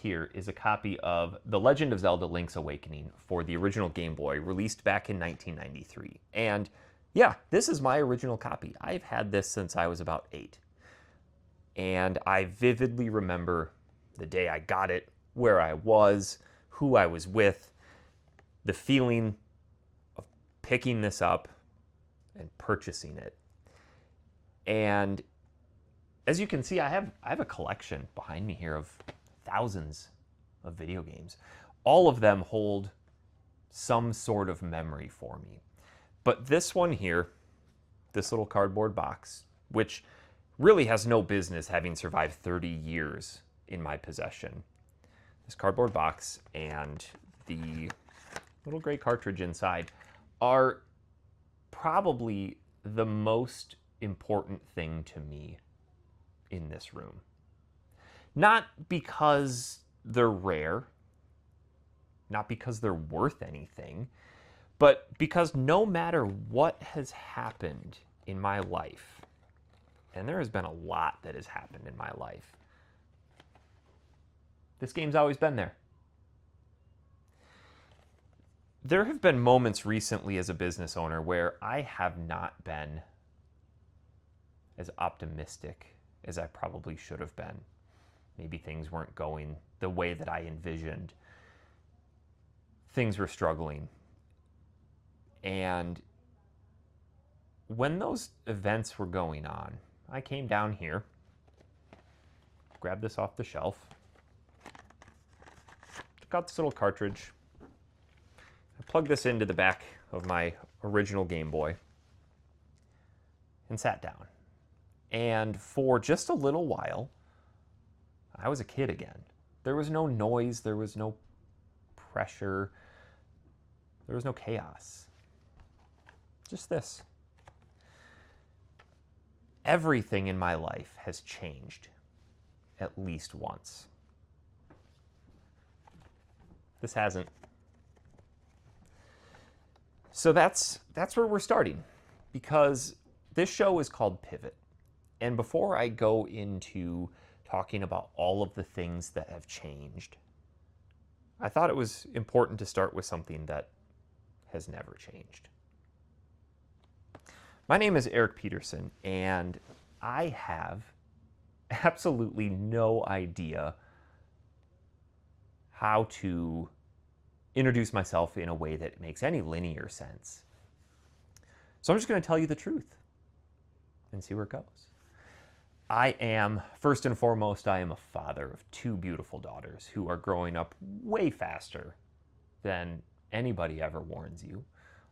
here is a copy of The Legend of Zelda Link's Awakening for the original Game Boy, released back in 1993. And yeah, this is my original copy. I've had this since I was about 8. And I vividly remember the day I got it, where I was, who I was with, the feeling of picking this up and purchasing it. And as you can see, I have a collection behind me here of thousands of video games. All of them hold some sort of memory for me. But this one here, this little cardboard box, which really has no business having survived 30 years in my possession. This cardboard box and the little gray cartridge inside are probably the most important thing to me in this room. Not because they're rare, not because they're worth anything, but because no matter what has happened in my life, and there has been a lot that has happened in my life, this game's always been there. There have been moments recently as a business owner where I have not been as optimistic as I probably should have been. Maybe things weren't going the way that I envisioned. Things were struggling. And when those events were going on, I came down here, grabbed this off the shelf, took out this little cartridge, I plugged this into the back of my original Game Boy, and sat down. And for just a little while, I was a kid again. There was no noise, there was no pressure, there was no chaos. Just this. Everything in my life has changed at least once. This hasn't. So that's where we're starting, because this show is called Pivot. And before I go into talking about all of the things that have changed, I thought it was important to start with something that has never changed. My name is Eric Pederson, and I have absolutely no idea how to introduce myself in a way that makes any linear sense. So I'm just going to tell you the truth and see where it goes. I am, first and foremost, I am a father of 2 beautiful daughters who are growing up way faster than anybody ever warns you.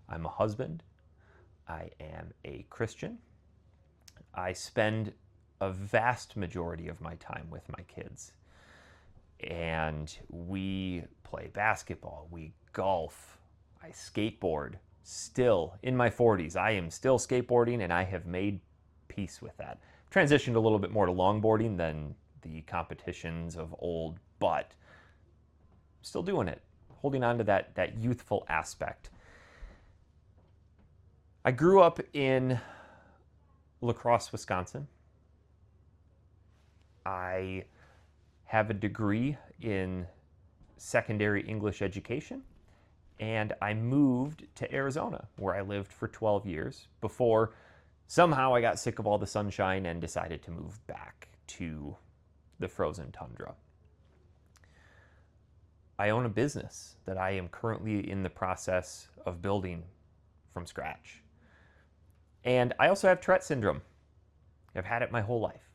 I'm a husband. I am a Christian. I spend a vast majority of my time with my kids. And we play basketball, we golf, I skateboard. Still, in my 40s, I am still skateboarding, and I have made peace with that. Transitioned a little bit more to longboarding than the competitions of old, but still doing it, holding on to that youthful aspect. I grew up in La Crosse, Wisconsin. I have a degree in secondary English education, and I moved to Arizona, where I lived for 12 years before somehow I got sick of all the sunshine and decided to move back to the frozen tundra. I own a business that I am currently in the process of building from scratch. And I also have Tourette syndrome. I've had it my whole life.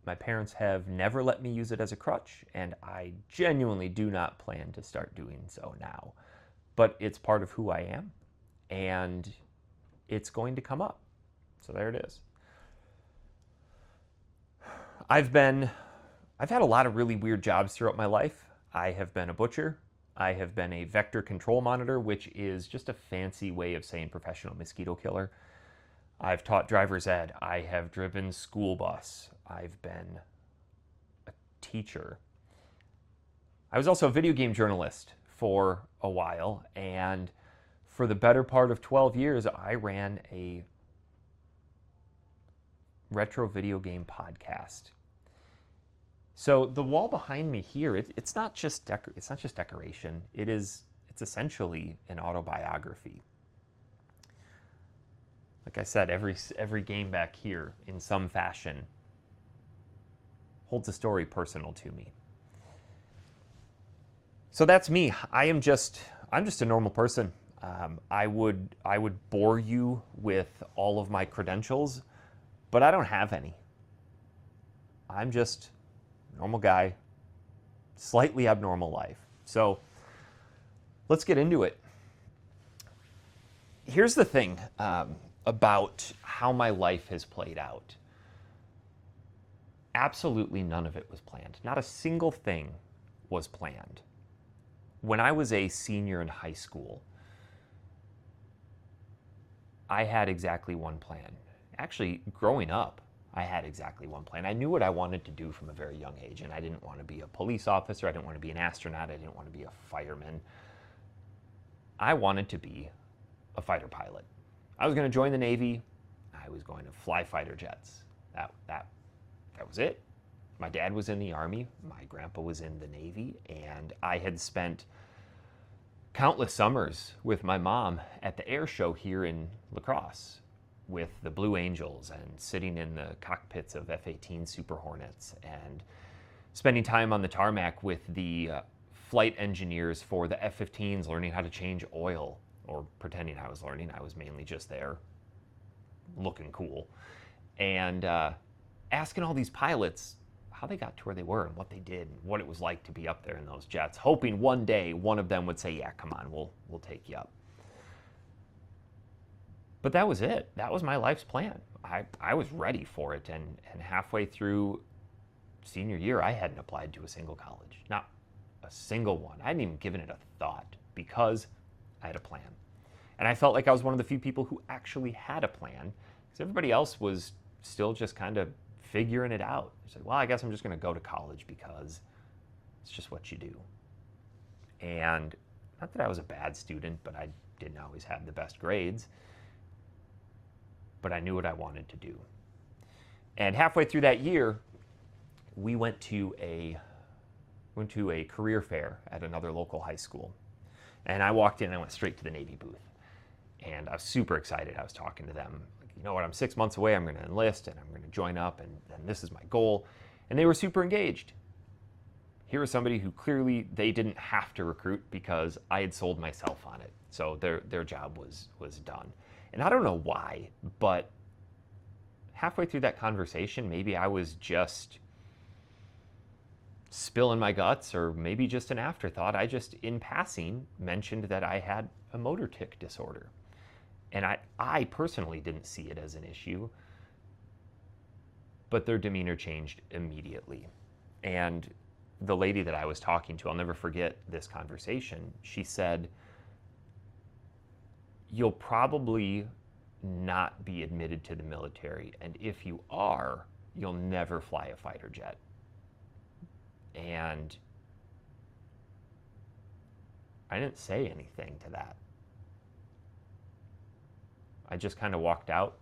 My parents have never let me use it as a crutch, and I genuinely do not plan to start doing so now. But it's part of who I am, and it's going to come up. So there it is. I've had a lot of really weird jobs throughout my life. I have been a butcher. I have been a vector control monitor, which is just a fancy way of saying professional mosquito killer. I've taught driver's ed. I have driven school bus. I've been a teacher. I was also a video game journalist for a while, and for the better part of 12 years, I ran a retro video game podcast. So the wall behind me here, it's not just decoration. It's essentially an autobiography. Like I said, every game back here, in some fashion, holds a story personal to me. So that's me. I'm just a normal person. I would bore you with all of my credentials, but I don't have any. I'm just a normal guy, slightly abnormal life. So let's get into it. Here's the thing about how my life has played out. Absolutely none of it was planned. Not a single thing was planned. When I was a senior in high school, I had exactly one plan. Actually, growing up, I had exactly one plan. I knew what I wanted to do from a very young age, and I didn't want to be a police officer. I didn't want to be an astronaut. I didn't want to be a fireman. I wanted to be a fighter pilot. I was going to join the Navy. I was going to fly fighter jets. That was it. My dad was in the Army. My grandpa was in the Navy, and I had spent countless summers with my mom at the air show here in La Crosse with the Blue Angels and sitting in the cockpits of F-18 Super Hornets and spending time on the tarmac with the flight engineers for the F-15s learning how to change oil, or pretending I was learning. I was mainly just there looking cool. And asking all these pilots how they got to where they were and what they did and what it was like to be up there in those jets, hoping one day one of them would say, yeah, come on, we'll take you up. But that was it. That was my life's plan. I was ready for it, and halfway through senior year, I hadn't applied to a single college. Not a single one. I hadn't even given it a thought because I had a plan. And I felt like I was one of the few people who actually had a plan, because everybody else was still just kind of figuring it out. I said, well, I guess I'm just going to go to college because it's just what you do. And not that I was a bad student, but I didn't always have the best grades. But I knew what I wanted to do. And halfway through that year, we went to a career fair at another local high school. And I walked in and I went straight to the Navy booth. And I was super excited. I was talking to them. You know what, I'm 6 months away, I'm going to enlist and I'm going to join up, and this is my goal. And they were super engaged. Here was somebody who clearly they didn't have to recruit because I had sold myself on it. So their job was done. And I don't know why, but halfway through that conversation, maybe I was just spilling my guts, or maybe just an afterthought. I just, in passing, mentioned that I had a motor tic disorder. And I personally didn't see it as an issue, but their demeanor changed immediately. And the lady that I was talking to, I'll never forget this conversation, she said, you'll probably not be admitted to the military, and if you are, you'll never fly a fighter jet. And I didn't say anything to that. I just kind of walked out,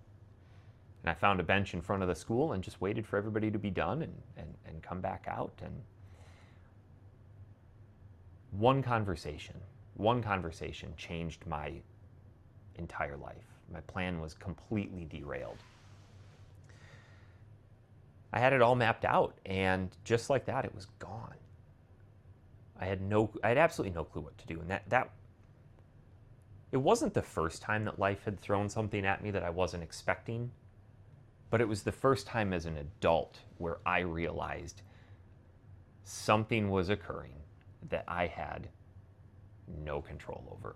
and I found a bench in front of the school and just waited for everybody to be done and come back out. And one conversation changed my entire life. My plan was completely derailed. I had it all mapped out, and just like that, it was gone. I had absolutely no clue what to do. And that it wasn't the first time that life had thrown something at me that I wasn't expecting, but it was the first time as an adult where I realized something was occurring that I had no control over.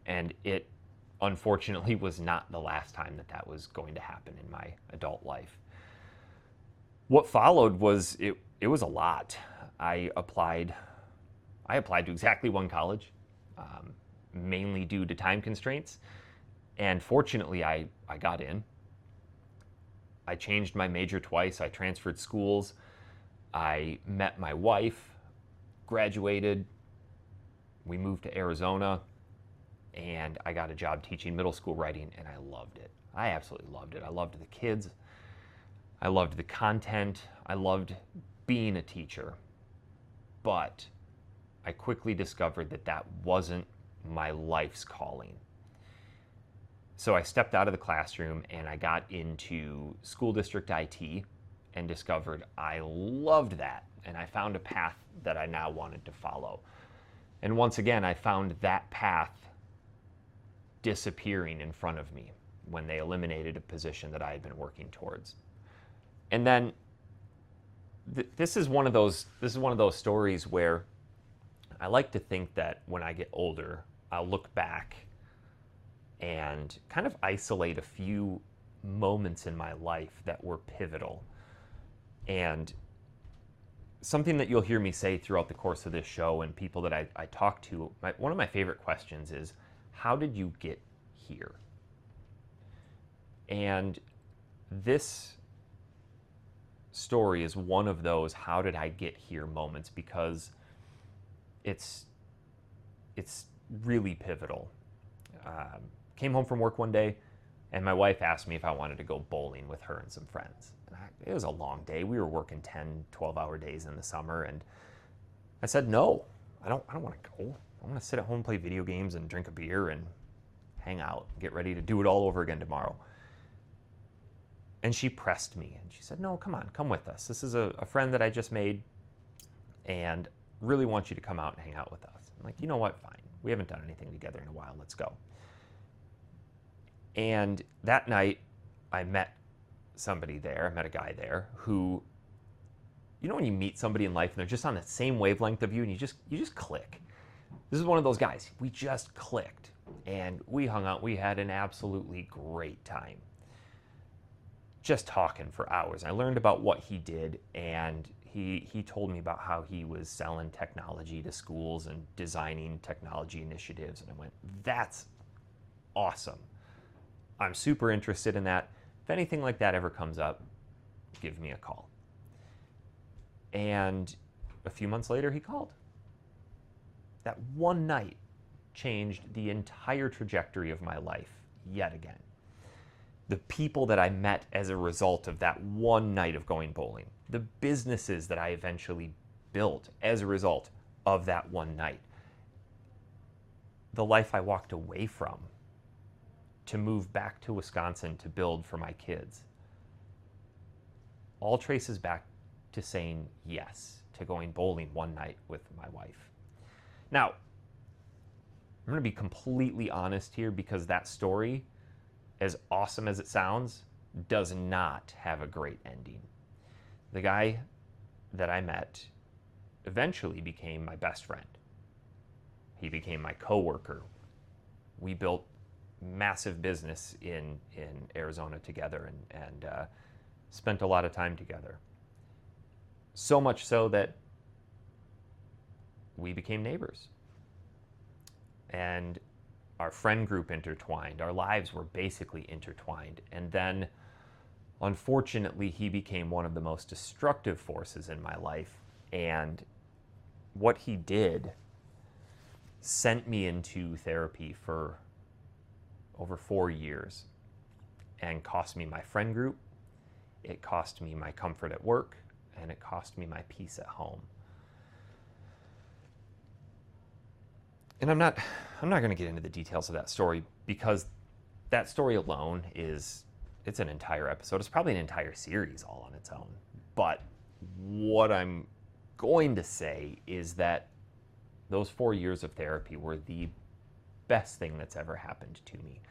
And it, unfortunately, was not the last time that was going to happen in my adult life. What followed was, it was a lot. I applied to exactly one college, mainly due to time constraints. And fortunately, I got in. I changed my major twice. I transferred schools. I met my wife, graduated. We moved to Arizona, and I got a job teaching middle school writing, and I loved it. I absolutely loved it. I loved the kids. I loved the content. I loved being a teacher. But I quickly discovered that that wasn't my life's calling. So I stepped out of the classroom and I got into school district IT and discovered I loved that. And I found a path that I now wanted to follow. And once again, I found that path disappearing in front of me when they eliminated a position that I had been working towards. And then this is one of those stories where I like to think that when I get older, I'll look back and kind of isolate a few moments in my life that were pivotal. And something that you'll hear me say throughout the course of this show and people that I talk to, one of my favorite questions is, how did you get here? And this story is one of those how did I get here moments, because it's really pivotal. Came home from work one day and my wife asked me if I wanted to go bowling with her and some friends. It was a long day. We were working 10, 12-hour days in the summer, and I said, no, I don't want to go. I want to sit at home, play video games, and drink a beer and hang out, get ready to do it all over again tomorrow. And she pressed me, and she said, no, come on, come with us. This is a friend that I just made, and really want you to come out and hang out with us. I'm like, you know what, fine. We haven't done anything together in a while. Let's go. And that night, I met somebody there. I met a guy there who, you know when you meet somebody in life and they're just on the same wavelength of you and you just click. This is one of those guys. We just clicked and we hung out. We had an absolutely great time. Just talking for hours. I learned about what he did, and he told me about how he was selling technology to schools and designing technology initiatives. And I went, that's awesome. I'm super interested in that. If anything like that ever comes up, give me a call. And a few months later, he called. That one night changed the entire trajectory of my life yet again. The people that I met as a result of that one night of going bowling, the businesses that I eventually built as a result of that one night, the life I walked away from to move back to Wisconsin to build for my kids, all traces back to saying yes to going bowling one night with my wife. Now, I'm going to be completely honest here, because that story, as awesome as it sounds, does not have a great ending. The guy that I met eventually became my best friend. He became my coworker. We built massive business in Arizona together and spent a lot of time together. So much so that we became neighbors. And our friend group intertwined. Our lives were basically intertwined. And then, unfortunately, he became one of the most destructive forces in my life. And what he did sent me into therapy for over 4 years and cost me my friend group. It cost me my comfort at work, and it cost me my peace at home. And I'm not going to get into the details of that story, because that story alone it's an entire episode. It's probably an entire series all on its own. But what I'm going to say is that those 4 years of therapy were the best thing that's ever happened to me.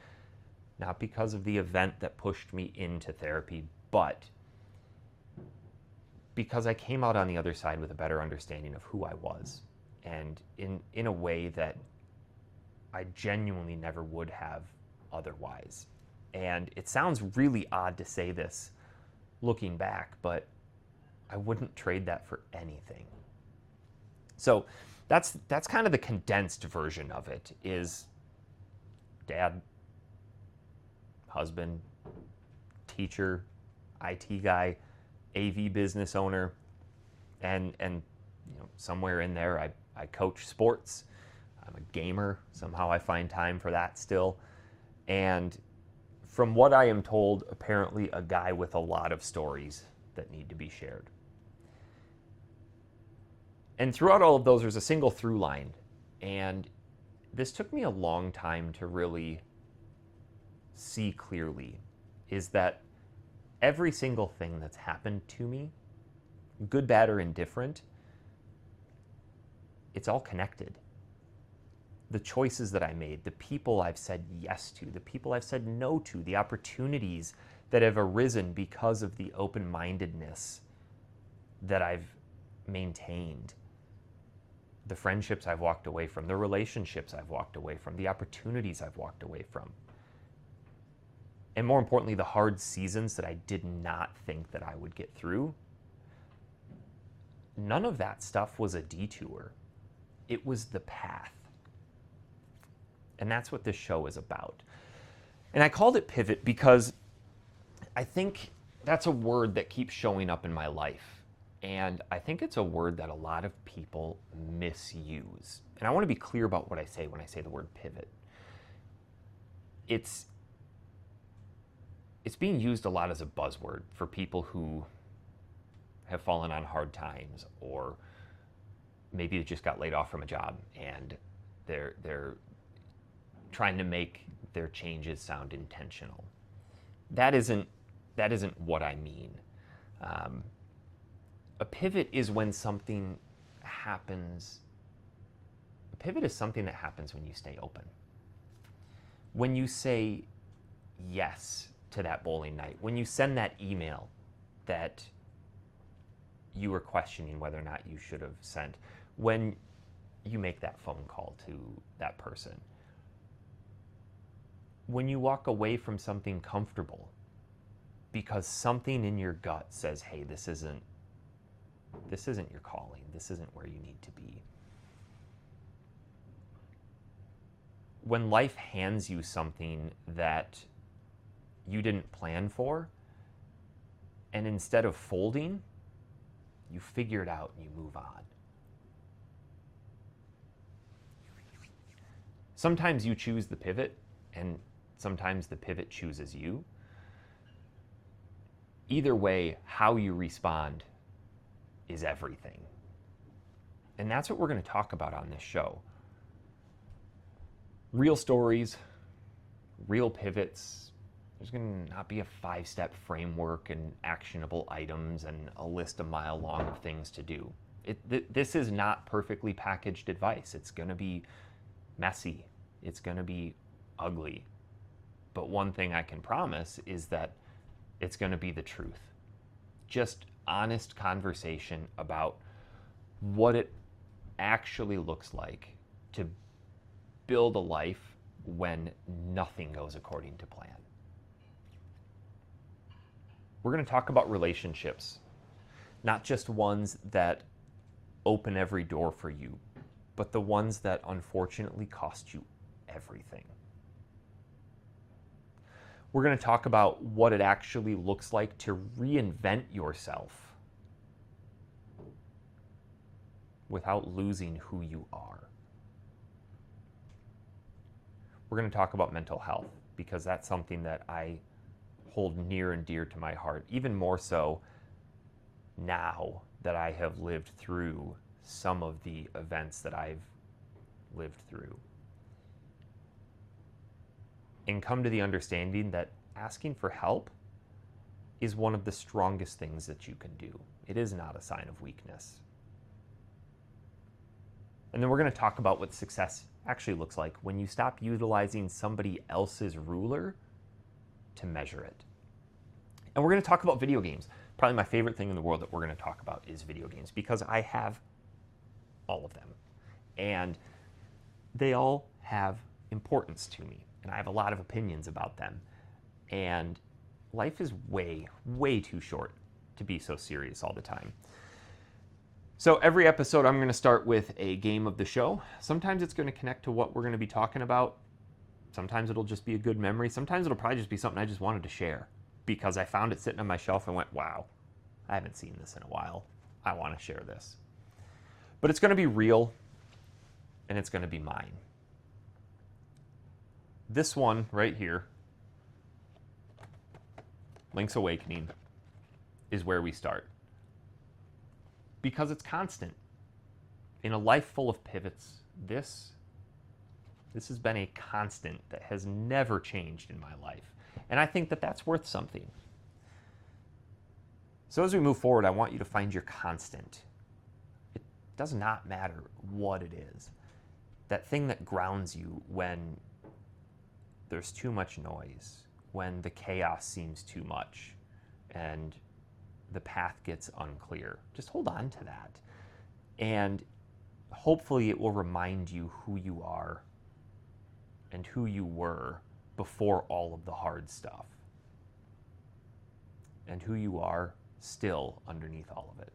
Not because of the event that pushed me into therapy, but because I came out on the other side with a better understanding of who I was, and in a way that I genuinely never would have otherwise. And it sounds really odd to say this looking back, but I wouldn't trade that for anything. So that's kind of the condensed version of it, is dad, husband, teacher, IT guy, AV business owner, and somewhere in there I coach sports. I'm a gamer. Somehow I find time for that still. And from what I am told, apparently a guy with a lot of stories that need to be shared. And throughout all of those, there's a single through line. And this took me a long time to really see clearly, is that every single thing that's happened to me, good, bad, or indifferent, it's all connected. The choices that I made, the people I've said yes to, the people I've said no to, the opportunities that have arisen because of the open-mindedness that I've maintained, the friendships I've walked away from, the relationships I've walked away from, the opportunities I've walked away from, and more importantly, the hard seasons that I did not think that I would get through. None of that stuff was a detour. It was the path. And that's what this show is about. And I called it pivot because I think that's a word that keeps showing up in my life. And I think it's a word that a lot of people misuse. And I want to be clear about what I say when I say the word pivot. It's being used a lot as a buzzword for people who have fallen on hard times, or maybe they just got laid off from a job and they're trying to make their changes sound intentional. That isn't what I mean. A pivot is when something happens. A pivot is something that happens when you stay open. When you say yes to that bowling night, when you send that email that you were questioning whether or not you should have sent, when you make that phone call to that person, when you walk away from something comfortable because something in your gut says, hey, this isn't your calling, this isn't where you need to be. When life hands you something that you didn't plan for, and instead of folding, you figure it out and you move on. Sometimes you choose the pivot, and sometimes the pivot chooses you. Either way, how you respond is everything. And that's what we're going to talk about on this show. Real stories, real pivots. There's going to not be a 5-step framework and actionable items and a list a mile long of things to do. This is not perfectly packaged advice. It's going to be messy. It's going to be ugly. But one thing I can promise is that it's going to be the truth. Just honest conversation about what it actually looks like to build a life when nothing goes according to plan. We're going to talk about relationships, not just ones that open every door for you, but the ones that unfortunately cost you everything. We're going to talk about what it actually looks like to reinvent yourself without losing who you are. We're going to talk about mental health because that's something that I hold near and dear to my heart, even more so now that I have lived through some of the events that I've lived through. And come to the understanding that asking for help is one of the strongest things that you can do. It is not a sign of weakness. And then we're going to talk about what success actually looks like when you stop utilizing somebody else's ruler to measure it. And we're going to talk about video games. Probably my favorite thing in the world that we're going to talk about is video games because I have all of them. And they all have importance to me. And I have a lot of opinions about them. And life is way, way too short to be so serious all the time. So every episode, I'm going to start with a game of the show. Sometimes it's going to connect to what we're going to be talking about. Sometimes it'll just be a good memory. Sometimes it'll probably just be something I just wanted to share because I found it sitting on my shelf and went, wow, I haven't seen this in a while. I want to share this. But it's going to be real and it's going to be mine. This one right here Link's Awakening is where we start. Because it's constant. In a life full of pivots, this has been a constant that has never changed in my life. And I think that that's worth something. So as we move forward, I want you to find your constant. It does not matter what it is. That thing that grounds you when there's too much noise, when the chaos seems too much, and the path gets unclear. Just hold on to that. And hopefully it will remind you who you are and who you were before all of the hard stuff. And who you are still underneath all of it.